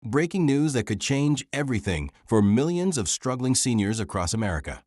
Breaking news that could change everything for millions of struggling seniors across America.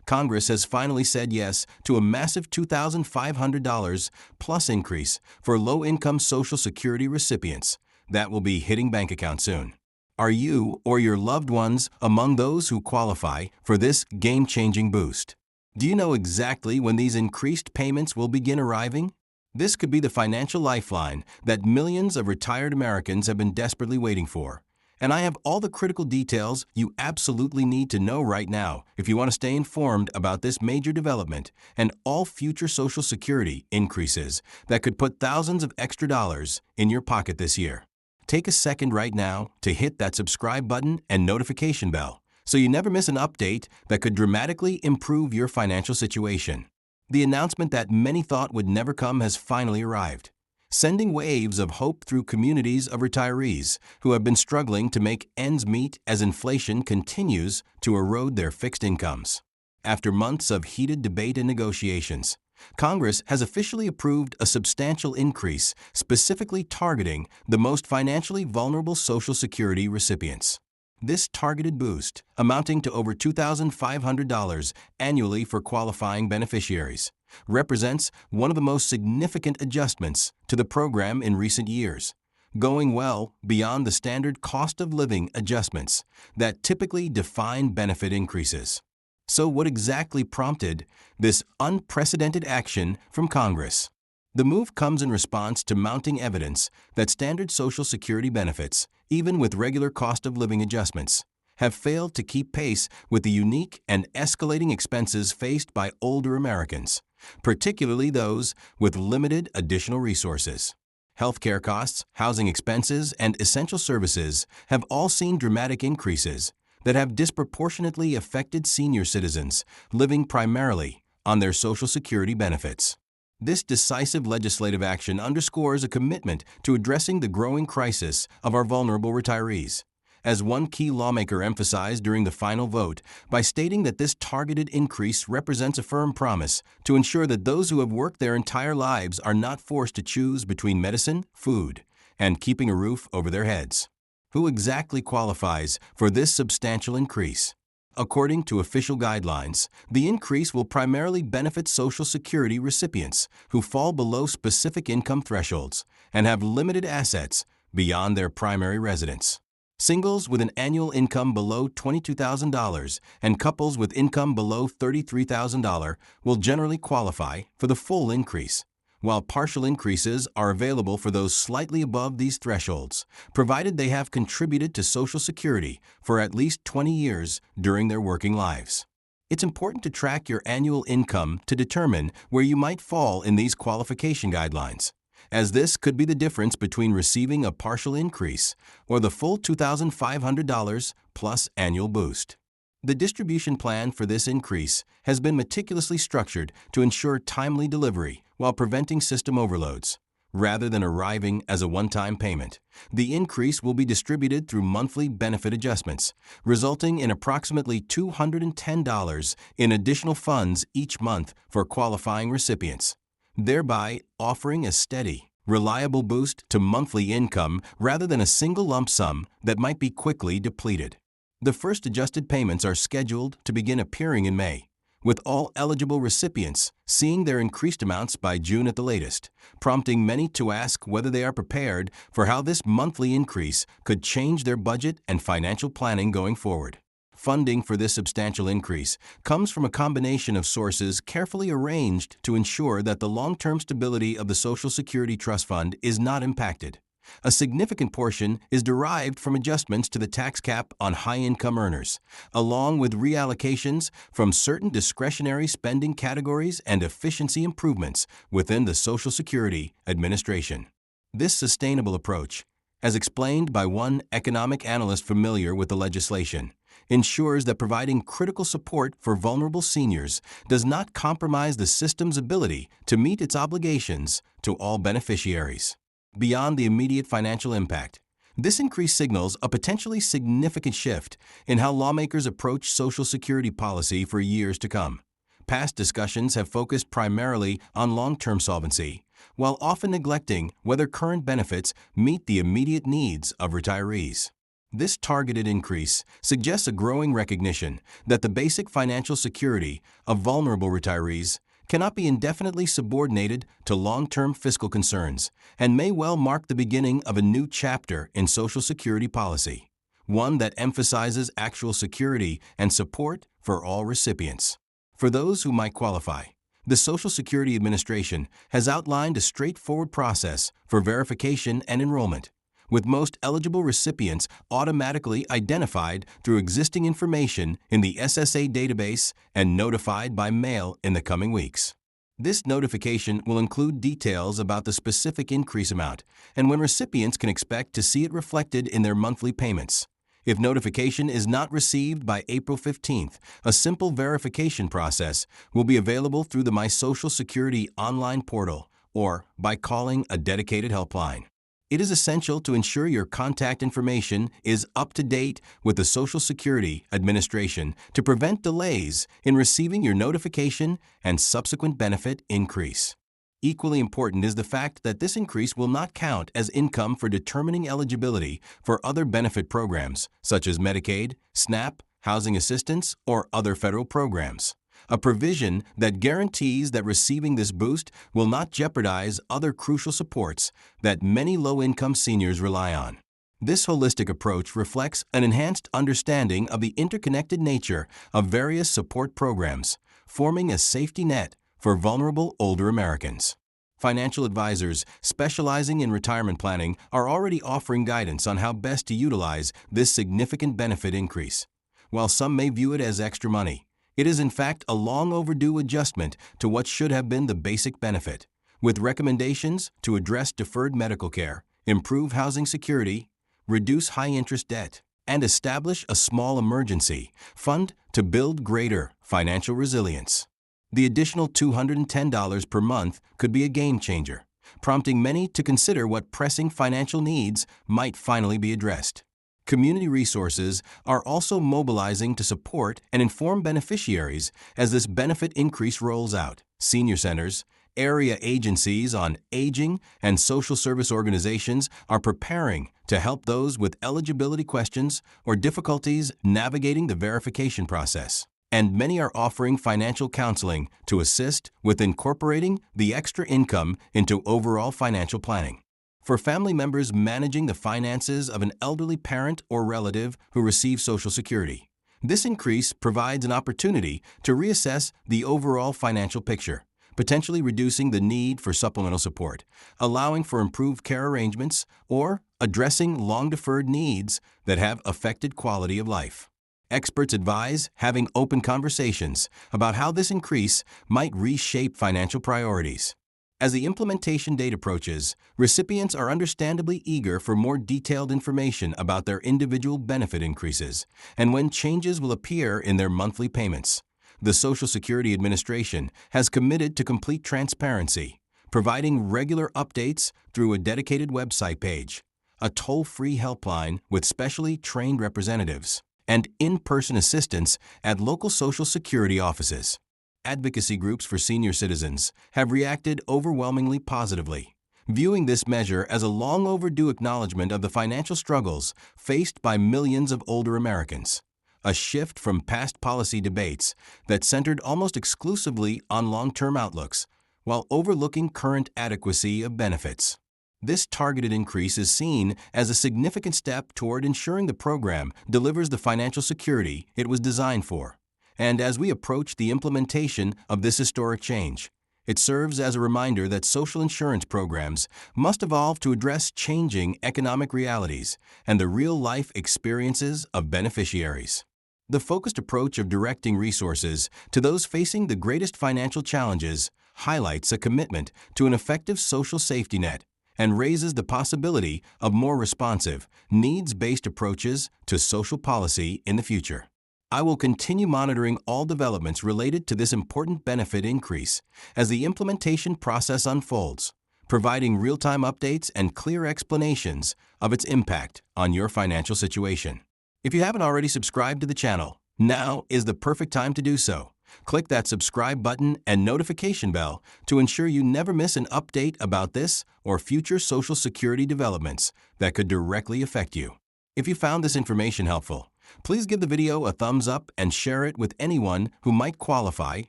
Congress has finally said yes to a massive $2,500 plus increase for low-income Social Security recipients that will be hitting bank accounts soon. Are you or your loved ones among those who qualify for this game-changing boost? Do you know exactly when these increased payments will begin arriving? This could be the financial lifeline that millions of retired Americans have been desperately waiting for. And I have all the critical details you absolutely need to know right now if you want to stay informed about this major development and all future Social Security increases that could put thousands of extra dollars in your pocket this year. Take a second right now to hit that subscribe button and notification bell so you never miss an update that could dramatically improve your financial situation. The announcement that many thought would never come has finally arrived, sending waves of hope through communities of retirees who have been struggling to make ends meet as inflation continues to erode their fixed incomes. After months of heated debate and negotiations, Congress has officially approved a substantial increase specifically targeting the most financially vulnerable Social Security recipients. This targeted boost, amounting to over $2,500 annually for qualifying beneficiaries, represents one of the most significant adjustments to the program in recent years, going well beyond the standard cost of living adjustments that typically define benefit increases. So what exactly prompted this unprecedented action from Congress? The move comes in response to mounting evidence that standard Social Security benefits, even with regular cost of living adjustments, have failed to keep pace with the unique and escalating expenses faced by older Americans, particularly those with limited additional resources. Healthcare costs, housing expenses, and essential services have all seen dramatic increases that have disproportionately affected senior citizens living primarily on their Social Security benefits. This decisive legislative action underscores a commitment to addressing the growing crisis of our vulnerable retirees, as one key lawmaker emphasized during the final vote by stating that this targeted increase represents a firm promise to ensure that those who have worked their entire lives are not forced to choose between medicine, food, and keeping a roof over their heads. Who exactly qualifies for this substantial increase? According to official guidelines, the increase will primarily benefit Social Security recipients who fall below specific income thresholds and have limited assets beyond their primary residence. Singles with an annual income below $22,000 and couples with income below $33,000 will generally qualify for the full increase, while partial increases are available for those slightly above these thresholds, provided they have contributed to Social Security for at least 20 years during their working lives. It's important to track your annual income to determine where you might fall in these qualification guidelines, as this could be the difference between receiving a partial increase or the full $2,500 plus annual boost. The distribution plan for this increase has been meticulously structured to ensure timely delivery while preventing system overloads. Rather than arriving as a one-time payment, the increase will be distributed through monthly benefit adjustments, resulting in approximately $210 in additional funds each month for qualifying recipients, thereby offering a steady, reliable boost to monthly income rather than a single lump sum that might be quickly depleted. The first adjusted payments are scheduled to begin appearing in May, with all eligible recipients seeing their increased amounts by June at the latest, prompting many to ask whether they are prepared for how this monthly increase could change their budget and financial planning going forward. Funding for this substantial increase comes from a combination of sources carefully arranged to ensure that the long-term stability of the Social Security Trust Fund is not impacted. A significant portion is derived from adjustments to the tax cap on high-income earners, along with reallocations from certain discretionary spending categories and efficiency improvements within the Social Security Administration. This sustainable approach, as explained by one economic analyst familiar with the legislation, ensures that providing critical support for vulnerable seniors does not compromise the system's ability to meet its obligations to all beneficiaries. Beyond the immediate financial impact, this increase signals a potentially significant shift in how lawmakers approach Social Security policy for years to come. Past discussions have focused primarily on long-term solvency, while often neglecting whether current benefits meet the immediate needs of retirees. This targeted increase suggests a growing recognition that the basic financial security of vulnerable retirees cannot be indefinitely subordinated to long-term fiscal concerns and may well mark the beginning of a new chapter in Social Security policy, one that emphasizes actual security and support for all recipients. For those who might qualify, the Social Security Administration has outlined a straightforward process for verification and enrollment, with most eligible recipients automatically identified through existing information in the SSA database and notified by mail in the coming weeks. This notification will include details about the specific increase amount and when recipients can expect to see it reflected in their monthly payments. If notification is not received by April 15th, a simple verification process will be available through the My Social Security online portal or by calling a dedicated helpline. It is essential to ensure your contact information is up to date with the Social Security Administration to prevent delays in receiving your notification and subsequent benefit increase. Equally important is the fact that this increase will not count as income for determining eligibility for other benefit programs, such as Medicaid, SNAP, housing assistance, or other federal programs. A provision that guarantees that receiving this boost will not jeopardize other crucial supports that many low-income seniors rely on. This holistic approach reflects an enhanced understanding of the interconnected nature of various support programs, forming a safety net for vulnerable older Americans. Financial advisors specializing in retirement planning are already offering guidance on how best to utilize this significant benefit increase. While some may view it as extra money, it is in fact a long overdue adjustment to what should have been the basic benefit, with recommendations to address deferred medical care, improve housing security, reduce high-interest debt, and establish a small emergency fund to build greater financial resilience. The additional $210 per month could be a game changer, prompting many to consider what pressing financial needs might finally be addressed. Community resources are also mobilizing to support and inform beneficiaries as this benefit increase rolls out. Senior centers, area agencies on aging, and social service organizations are preparing to help those with eligibility questions or difficulties navigating the verification process. And many are offering financial counseling to assist with incorporating the extra income into overall financial planning. For family members managing the finances of an elderly parent or relative who receives Social Security, this increase provides an opportunity to reassess the overall financial picture, potentially reducing the need for supplemental support, allowing for improved care arrangements, or addressing long-deferred needs that have affected quality of life. Experts advise having open conversations about how this increase might reshape financial priorities. As the implementation date approaches, recipients are understandably eager for more detailed information about their individual benefit increases and when changes will appear in their monthly payments. The Social Security Administration has committed to complete transparency, providing regular updates through a dedicated website page, a toll-free helpline with specially trained representatives, and in-person assistance at local Social Security offices. Advocacy groups for senior citizens have reacted overwhelmingly positively, viewing this measure as a long overdue acknowledgement of the financial struggles faced by millions of older Americans, a shift from past policy debates that centered almost exclusively on long-term outlooks while overlooking current adequacy of benefits. This targeted increase is seen as a significant step toward ensuring the program delivers the financial security it was designed for. And as we approach the implementation of this historic change, it serves as a reminder that social insurance programs must evolve to address changing economic realities and the real-life experiences of beneficiaries. The focused approach of directing resources to those facing the greatest financial challenges highlights a commitment to an effective social safety net and raises the possibility of more responsive, needs-based approaches to social policy in the future. I will continue monitoring all developments related to this important benefit increase as the implementation process unfolds, providing real-time updates and clear explanations of its impact on your financial situation. If you haven't already subscribed to the channel, now is the perfect time to do so. Click that subscribe button and notification bell to ensure you never miss an update about this or future Social Security developments that could directly affect you. If you found this information helpful, please give the video a thumbs up and share it with anyone who might qualify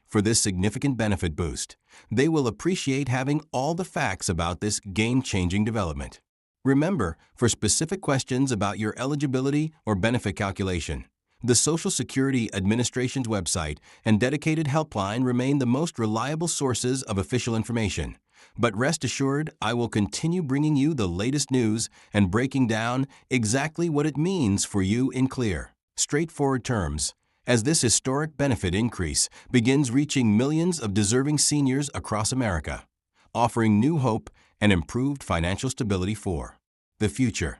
for this significant benefit boost. They will appreciate having all the facts about this game-changing development. Remember, for specific questions about your eligibility or benefit calculation, the Social Security Administration's website and dedicated helpline remain the most reliable sources of official information. But rest assured, I will continue bringing you the latest news and breaking down exactly what it means for you in clear, straightforward terms, as this historic benefit increase begins reaching millions of deserving seniors across America, offering new hope and improved financial stability for the future.